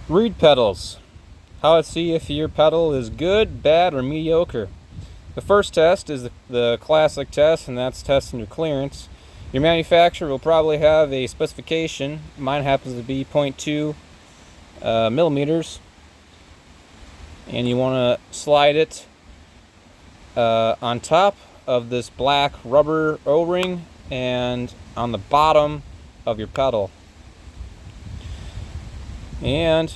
Reed pedals. How to see if your pedal is good, bad, or mediocre. The first test is the classic test, and that's testing your clearance. Your manufacturer will probably have a specification. Mine happens to be 0.2 millimeters, and you want to slide it on top of this black rubber O-ring and on the bottom of your pedal. And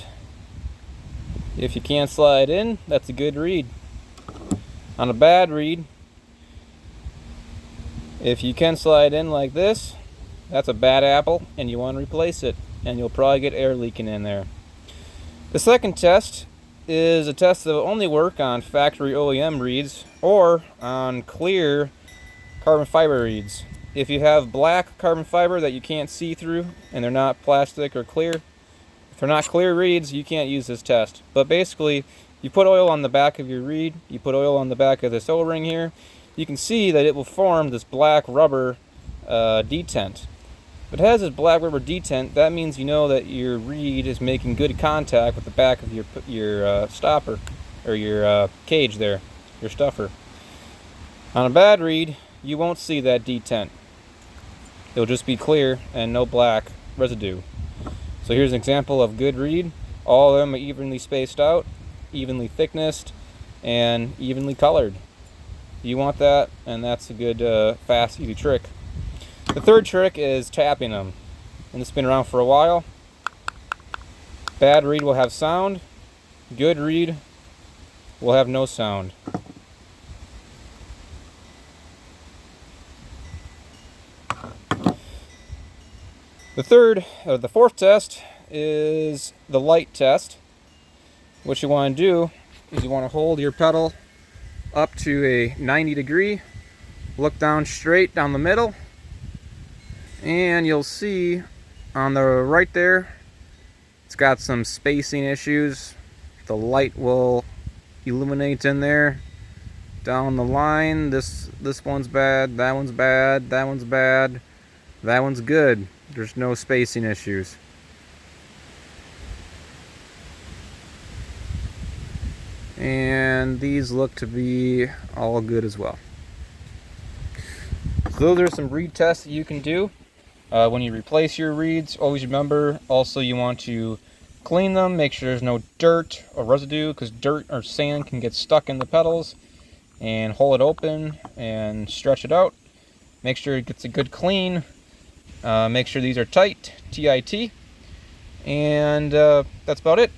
if you can't slide in, that's a good read. On a bad read, if you can slide in like this, that's a bad apple and you want to replace it, and you'll probably get air leaking in there. The second test is a test that will only work on factory OEM reeds or on clear carbon fiber reeds. If you have black carbon fiber that you can't see through and they're not plastic or clear, if they're not clear reeds, you can't use this test. But basically, you put oil on the back of your reed, you put oil on the back of this O-ring here, you can see that it will form this black rubber detent. If it has this black rubber detent, that means you know that your reed is making good contact with the back of your stopper, or your cage there, your stuffer. On a bad reed, you won't see that detent. It'll just be clear and no black residue. So here's an example of good reed. All of them are evenly spaced out, evenly thicknessed, and evenly colored. You want that, and that's a good, fast, easy trick. The third trick is tapping them. And it's been around for a while. Bad reed will have sound. Good reed will have no sound. The fourth test is the light test. What you want to do is you want to hold your pedal up to a 90 degree, look down straight down the middle, and you'll see on the right there, it's got some spacing issues. The light will illuminate in there. Down the line, this one's bad, that one's bad, that one's bad, that one's good. There's no spacing issues. And these look to be all good as well. So those are some reed tests that you can do. When you replace your reeds, always remember also you want to clean them, make sure there's no dirt or residue, because dirt or sand can get stuck in the pedals, and hold it open and stretch it out. Make sure it gets a good clean. Make sure these are tight, T-I-T, and that's about it.